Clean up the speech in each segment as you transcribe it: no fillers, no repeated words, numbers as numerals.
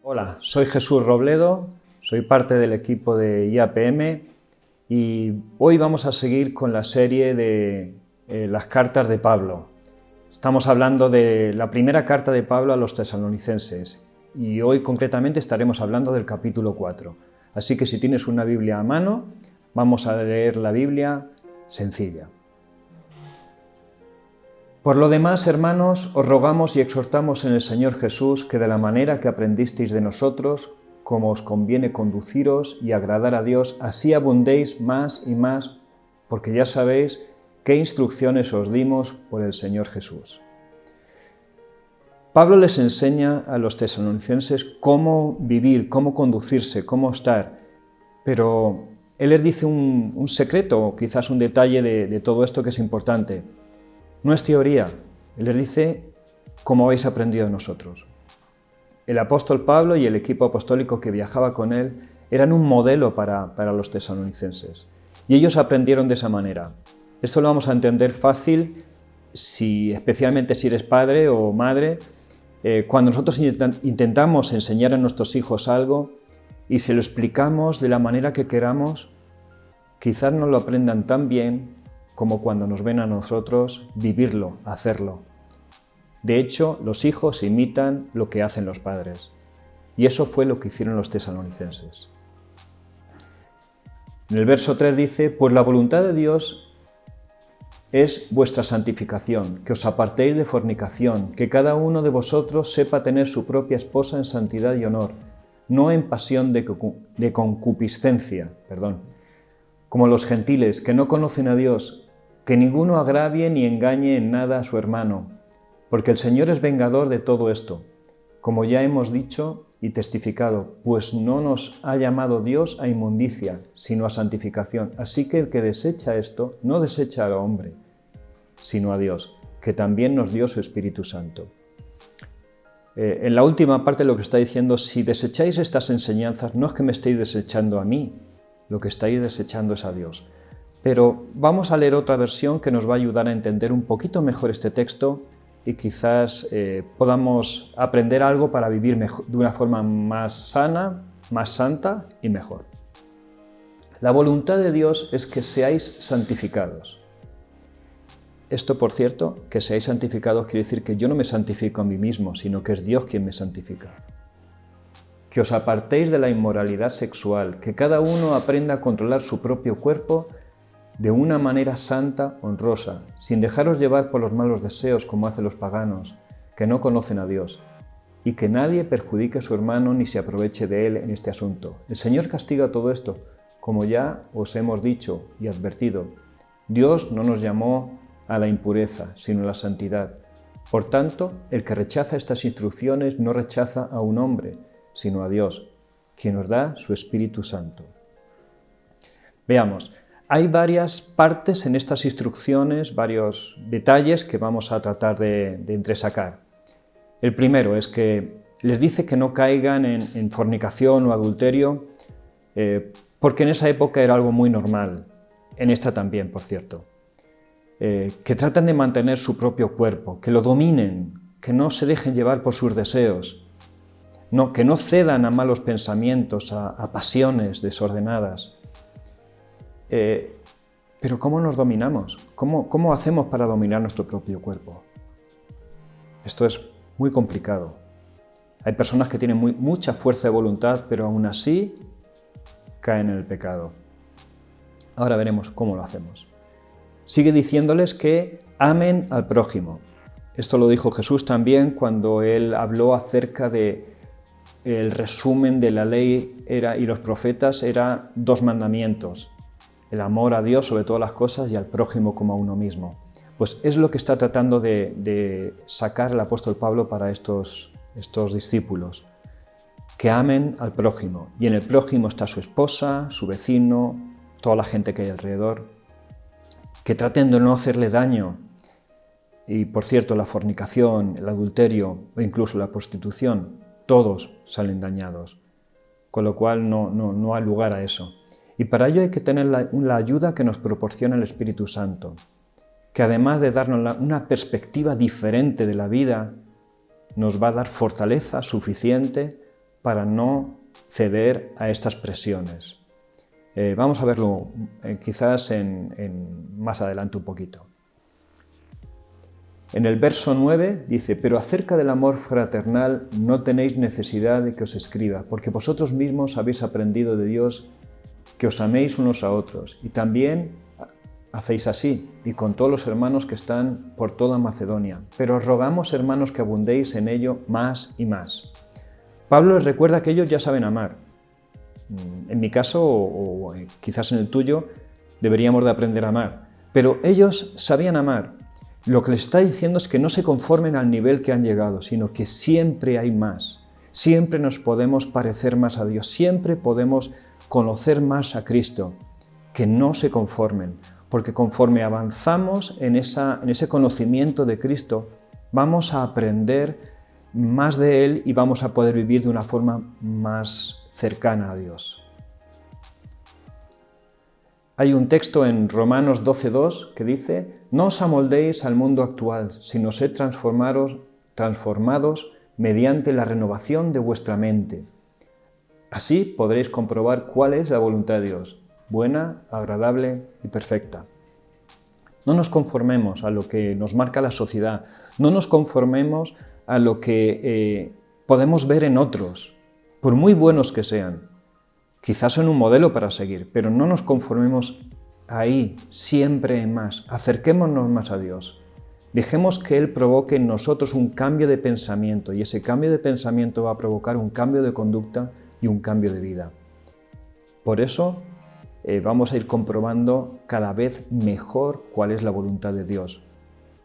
Hola, soy Jesús Robledo, soy parte del equipo de IAPM y hoy vamos a seguir con la serie de las cartas de Pablo. Estamos hablando de la primera carta de Pablo a los tesalonicenses y hoy concretamente estaremos hablando del capítulo 4. Así que si tienes una Biblia a mano, vamos a leer la Biblia sencilla. Por lo demás, hermanos, os rogamos y exhortamos en el Señor Jesús que de la manera que aprendisteis de nosotros, como os conviene conduciros y agradar a Dios, así abundéis más y más, porque ya sabéis qué instrucciones os dimos por el Señor Jesús. Pablo les enseña a los tesalonicenses cómo vivir, cómo conducirse, cómo estar, pero él les dice un secreto, quizás un detalle de todo esto que es importante. No es teoría, él les dice cómo habéis aprendido de nosotros. El apóstol Pablo y el equipo apostólico que viajaba con él eran un modelo para los tesalonicenses y ellos aprendieron de esa manera. Esto lo vamos a entender fácil, especialmente si eres padre o madre, cuando nosotros intentamos enseñar a nuestros hijos algo y se lo explicamos de la manera que queramos, quizás no lo aprendan tan bien como cuando nos ven a nosotros vivirlo, hacerlo. De hecho, los hijos imitan lo que hacen los padres. Y eso fue lo que hicieron los tesalonicenses. En el verso 3 dice: pues la voluntad de Dios es vuestra santificación, que os apartéis de fornicación, que cada uno de vosotros sepa tener su propia esposa en santidad y honor, no en pasión de concupiscencia, como los gentiles que no conocen a Dios, que ninguno agravie ni engañe en nada a su hermano, porque el Señor es vengador de todo esto, como ya hemos dicho y testificado, pues no nos ha llamado Dios a inmundicia, sino a santificación. Así que el que desecha esto, no desecha al hombre, sino a Dios, que también nos dio su Espíritu Santo. En la última parte lo que está diciendo, si desecháis estas enseñanzas, no es que me estéis desechando a mí, lo que estáis desechando es a Dios. Pero vamos a leer otra versión que nos va a ayudar a entender un poquito mejor este texto y quizás podamos aprender algo para vivir mejor, de una forma más sana, más santa y mejor. La voluntad de Dios es que seáis santificados. Esto, por cierto, que seáis santificados quiere decir que yo no me santifico a mí mismo, sino que es Dios quien me santifica. Que os apartéis de la inmoralidad sexual, que cada uno aprenda a controlar su propio cuerpo de una manera santa, honrosa, sin dejaros llevar por los malos deseos como hacen los paganos, que no conocen a Dios, y que nadie perjudique a su hermano ni se aproveche de él en este asunto. El Señor castiga todo esto, como ya os hemos dicho y advertido. Dios no nos llamó a la impureza, sino a la santidad. Por tanto, el que rechaza estas instrucciones no rechaza a un hombre, sino a Dios, quien nos da su Espíritu Santo. Veamos. Hay varias partes en estas instrucciones, varios detalles que vamos a tratar de entresacar. El primero es que les dice que no caigan en fornicación o adulterio, porque en esa época era algo muy normal, en esta también, por cierto. Que tratan de mantener su propio cuerpo, que lo dominen, que no se dejen llevar por sus deseos, que no cedan a malos pensamientos, a pasiones desordenadas. Pero ¿cómo nos dominamos? ¿Cómo hacemos para dominar nuestro propio cuerpo? Esto es muy complicado. Hay personas que tienen mucha fuerza de voluntad, pero aún así caen en el pecado. Ahora veremos cómo lo hacemos. Sigue diciéndoles que amen al prójimo. Esto lo dijo Jesús también cuando él habló acerca de el resumen de la ley y los profetas, era 2 mandamientos. El amor a Dios sobre todas las cosas y al prójimo como a uno mismo. Pues es lo que está tratando de sacar el apóstol Pablo para estos discípulos. Que amen al prójimo. Y en el prójimo está su esposa, su vecino, toda la gente que hay alrededor. Que traten de no hacerle daño. Y por cierto, la fornicación, el adulterio o incluso la prostitución, todos salen dañados. Con lo cual no hay lugar a eso. Y para ello hay que tener la ayuda que nos proporciona el Espíritu Santo, que además de darnos una perspectiva diferente de la vida, nos va a dar fortaleza suficiente para no ceder a estas presiones. Vamos a verlo quizás más adelante un poquito. En el verso 9 dice: pero acerca del amor fraternal no tenéis necesidad de que os escriba, porque vosotros mismos habéis aprendido de Dios que os améis unos a otros, y también hacéis así, y con todos los hermanos que están por toda Macedonia. Pero os rogamos, hermanos, que abundéis en ello más y más. Pablo les recuerda que ellos ya saben amar. En mi caso, o quizás en el tuyo, deberíamos de aprender a amar. Pero ellos sabían amar. Lo que les está diciendo es que no se conformen al nivel que han llegado, sino que siempre hay más. Siempre nos podemos parecer más a Dios, siempre podemos conocer más a Cristo. Que no se conformen, porque conforme avanzamos en ese conocimiento de Cristo, vamos a aprender más de Él y vamos a poder vivir de una forma más cercana a Dios. Hay un texto en Romanos 12:2 que dice: no os amoldéis al mundo actual, sino sed transformados mediante la renovación de vuestra mente. Así podréis comprobar cuál es la voluntad de Dios, buena, agradable y perfecta. No nos conformemos a lo que nos marca la sociedad, no nos conformemos a lo que podemos ver en otros, por muy buenos que sean. Quizás son un modelo para seguir, pero no nos conformemos ahí, siempre en más. Acerquémonos más a Dios. Dejemos que Él provoque en nosotros un cambio de pensamiento, y ese cambio de pensamiento va a provocar un cambio de conducta y un cambio de vida. Por eso vamos a ir comprobando cada vez mejor cuál es la voluntad de Dios,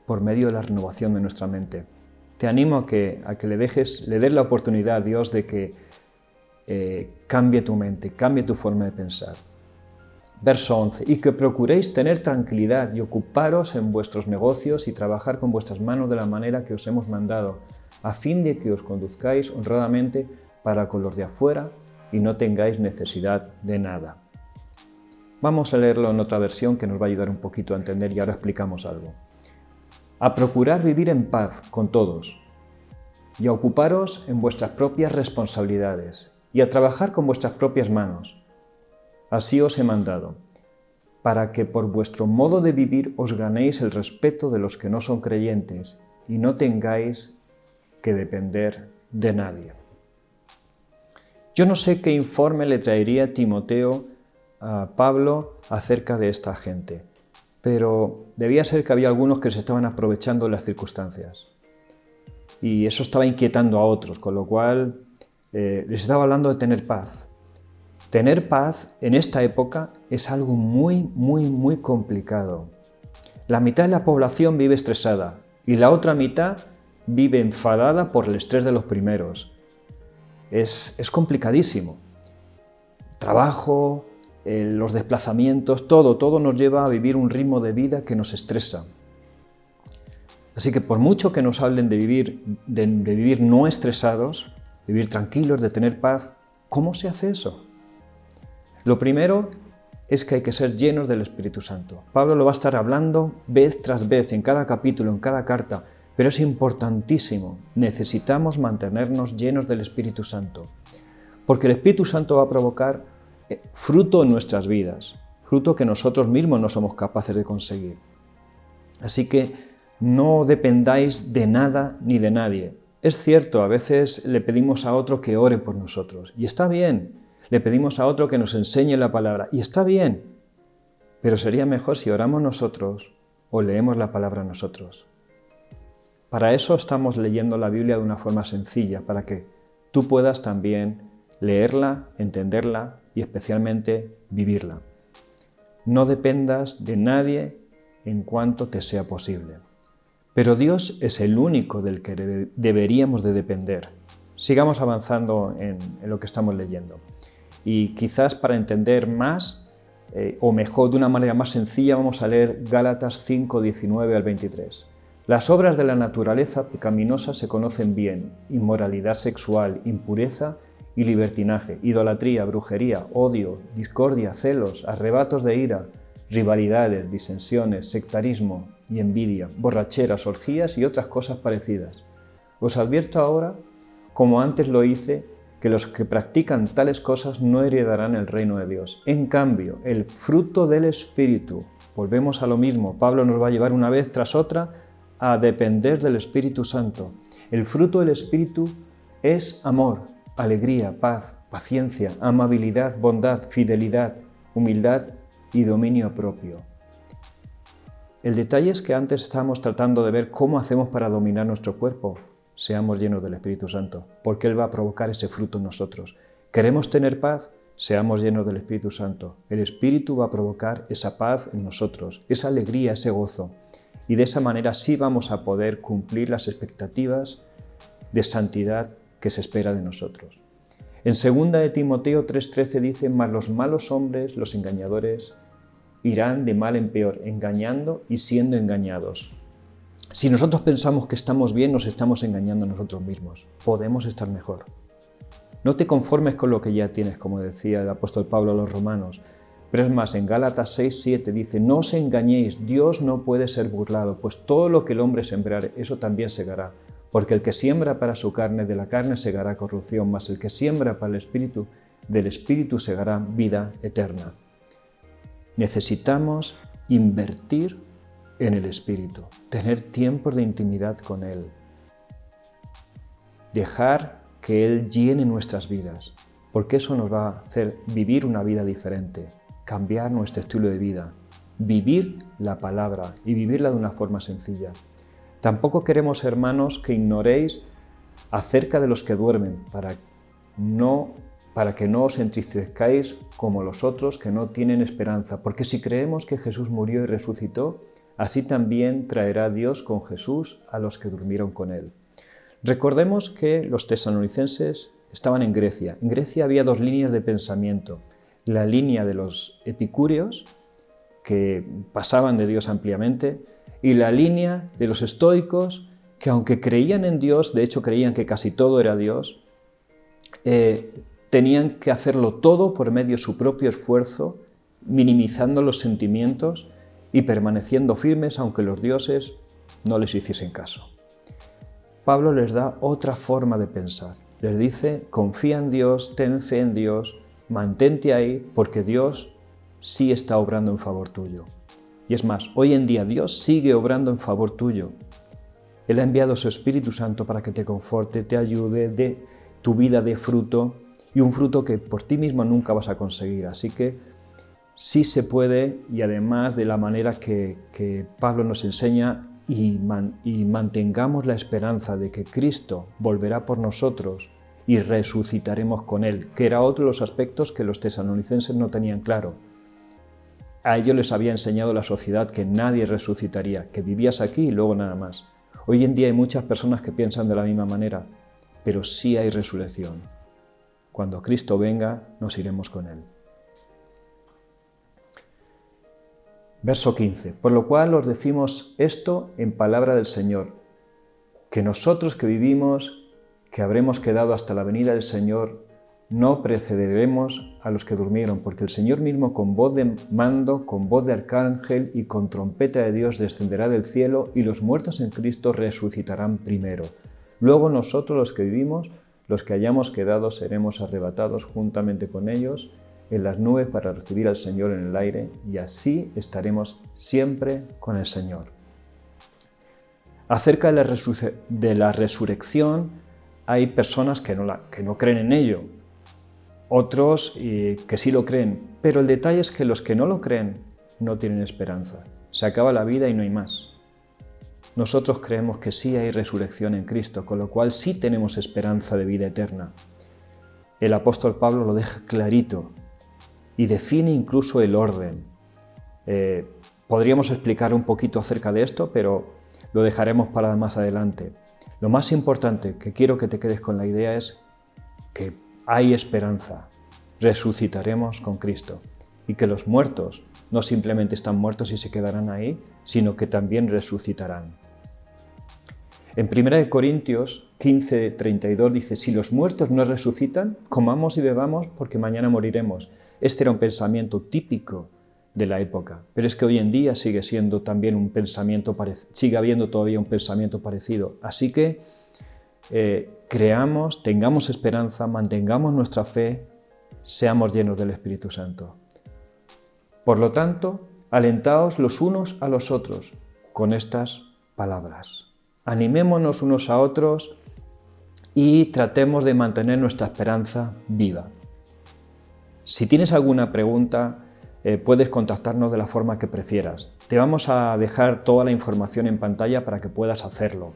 por medio de la renovación de nuestra mente. Te animo a que le des la oportunidad a Dios de que cambie tu mente, cambie tu forma de pensar. Verso 11: y que procuréis tener tranquilidad y ocuparos en vuestros negocios y trabajar con vuestras manos de la manera que os hemos mandado, a fin de que os conduzcáis honradamente para con los de afuera y no tengáis necesidad de nada. Vamos a leerlo en otra versión que nos va a ayudar un poquito a entender, y ahora explicamos algo. A procurar vivir en paz con todos y a ocuparos en vuestras propias responsabilidades y a trabajar con vuestras propias manos. Así os he mandado, para que por vuestro modo de vivir os ganéis el respeto de los que no son creyentes y no tengáis que depender de nadie. Yo no sé qué informe le traería Timoteo a Pablo acerca de esta gente, pero debía ser que había algunos que se estaban aprovechando de las circunstancias. Y eso estaba inquietando a otros, con lo cual les estaba hablando de tener paz. Tener paz en esta época es algo muy, muy, muy complicado. La mitad de la población vive estresada y la otra mitad vive enfadada por el estrés de los primeros. Es complicadísimo. Trabajo, los desplazamientos, todo nos lleva a vivir un ritmo de vida que nos estresa. Así que por mucho que nos hablen de vivir no estresados, vivir tranquilos, de tener paz, ¿cómo se hace eso? Lo primero es que hay que ser llenos del Espíritu Santo. Pablo lo va a estar hablando vez tras vez, en cada capítulo, en cada carta, pero es importantísimo. Necesitamos mantenernos llenos del Espíritu Santo, porque el Espíritu Santo va a provocar fruto en nuestras vidas, fruto que nosotros mismos no somos capaces de conseguir. Así que no dependáis de nada ni de nadie. Es cierto, a veces le pedimos a otro que ore por nosotros, y está bien. Le pedimos a otro que nos enseñe la palabra, y está bien. Pero sería mejor si oramos nosotros o leemos la palabra nosotros. Para eso estamos leyendo la Biblia de una forma sencilla, para que tú puedas también leerla, entenderla y especialmente vivirla. No dependas de nadie en cuanto te sea posible. Pero Dios es el único del que deberíamos de depender. Sigamos avanzando en lo que estamos leyendo. Y quizás para entender más, o mejor, de una manera más sencilla, vamos a leer Gálatas 5, 19 al 23. Las obras de la naturaleza pecaminosa se conocen bien: inmoralidad sexual, impureza y libertinaje, idolatría, brujería, odio, discordia, celos, arrebatos de ira, rivalidades, disensiones, sectarismo y envidia, borracheras, orgías y otras cosas parecidas. Os advierto ahora, como antes lo hice, que los que practican tales cosas no heredarán el reino de Dios. En cambio, el fruto del Espíritu, volvemos a lo mismo, Pablo nos va a llevar una vez tras otra a depender del Espíritu Santo. El fruto del Espíritu es amor, alegría, paz, paciencia, amabilidad, bondad, fidelidad, humildad y dominio propio. El detalle es que antes estábamos tratando de ver cómo hacemos para dominar nuestro cuerpo. Seamos llenos del Espíritu Santo, porque Él va a provocar ese fruto en nosotros. ¿Queremos tener paz? Seamos llenos del Espíritu Santo. El Espíritu va a provocar esa paz en nosotros, esa alegría, ese gozo. Y de esa manera sí vamos a poder cumplir las expectativas de santidad que se espera de nosotros. En 2 de Timoteo 3:13 dice: mas los malos hombres, los engañadores, irán de mal en peor, engañando y siendo engañados. Si nosotros pensamos que estamos bien, nos estamos engañando a nosotros mismos. Podemos estar mejor. No te conformes con lo que ya tienes, como decía el apóstol Pablo a los romanos. Pero es más, en Gálatas 6:7 dice: no os engañéis, Dios no puede ser burlado, pues todo lo que el hombre sembrare, eso también segará. Porque el que siembra para su carne, de la carne segará corrupción, mas el que siembra para el Espíritu, del Espíritu segará vida eterna. Necesitamos invertir en el Espíritu, tener tiempos de intimidad con Él, dejar que Él llene nuestras vidas, porque eso nos va a hacer vivir una vida diferente, cambiar nuestro estilo de vida, vivir la palabra y vivirla de una forma sencilla. Tampoco queremos, hermanos, que ignoréis acerca de los que duermen, para que no os entristezcáis como los otros que no tienen esperanza, porque si creemos que Jesús murió y resucitó, así también traerá Dios con Jesús a los que durmieron con Él. Recordemos que los tesalonicenses estaban en Grecia. En Grecia había dos líneas de pensamiento. La línea de los epicúreos, que pasaban de Dios ampliamente, y la línea de los estoicos, que aunque creían en Dios, de hecho creían que casi todo era Dios, tenían que hacerlo todo por medio de su propio esfuerzo, minimizando los sentimientos y permaneciendo firmes aunque los dioses no les hiciesen caso. Pablo les da otra forma de pensar. Les dice: confía en Dios, ten fe en Dios, mantente ahí, porque Dios sí está obrando en favor tuyo. Y es más, hoy en día Dios sigue obrando en favor tuyo. Él ha enviado su Espíritu Santo para que te conforte, te ayude, dé tu vida de fruto, y un fruto que por ti mismo nunca vas a conseguir. Así que sí se puede, y además de la manera que Pablo nos enseña, y mantengamos la esperanza de que Cristo volverá por nosotros y resucitaremos con Él, que era otro de los aspectos que los tesalonicenses no tenían claro. A ellos les había enseñado la sociedad que nadie resucitaría, que vivías aquí y luego nada más. Hoy en día hay muchas personas que piensan de la misma manera, pero sí hay resurrección. Cuando Cristo venga, nos iremos con Él. Verso 15. Por lo cual os decimos esto en palabra del Señor, que nosotros que vivimos, que habremos quedado hasta la venida del Señor, no precederemos a los que durmieron, porque el Señor mismo con voz de mando, con voz de arcángel y con trompeta de Dios descenderá del cielo, y los muertos en Cristo resucitarán primero. Luego nosotros los que vivimos, los que hayamos quedado, seremos arrebatados juntamente con ellos en las nubes para recibir al Señor en el aire, y así estaremos siempre con el Señor. Acerca de la resurrección, hay personas que no creen en ello, otros que sí lo creen, pero el detalle es que los que no lo creen no tienen esperanza. Se acaba la vida y no hay más. Nosotros creemos que sí hay resurrección en Cristo, con lo cual sí tenemos esperanza de vida eterna. El apóstol Pablo lo deja clarito y define incluso el orden. Podríamos explicar un poquito acerca de esto, pero lo dejaremos para más adelante. Lo más importante que quiero que te quedes con la idea es que hay esperanza, resucitaremos con Cristo, y que los muertos no simplemente están muertos y se quedarán ahí, sino que también resucitarán. En 1 Corintios 15:32 dice: si los muertos no resucitan, comamos y bebamos porque mañana moriremos. Este era un pensamiento típico de la época, pero es que hoy en día sigue siendo también sigue habiendo todavía un pensamiento parecido. Así que creamos, tengamos esperanza, mantengamos nuestra fe, seamos llenos del Espíritu Santo. Por lo tanto, alentaos los unos a los otros con estas palabras. Animémonos unos a otros y tratemos de mantener nuestra esperanza viva. Si tienes alguna pregunta, puedes contactarnos de la forma que prefieras. Te vamos a dejar toda la información en pantalla para que puedas hacerlo.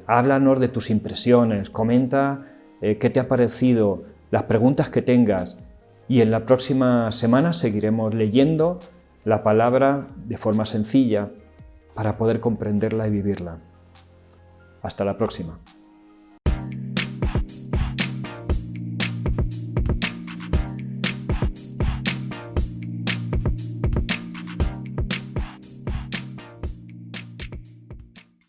Háblanos de tus impresiones, comenta qué te ha parecido, las preguntas que tengas, y en la próxima semana seguiremos leyendo la palabra de forma sencilla para poder comprenderla y vivirla. Hasta la próxima.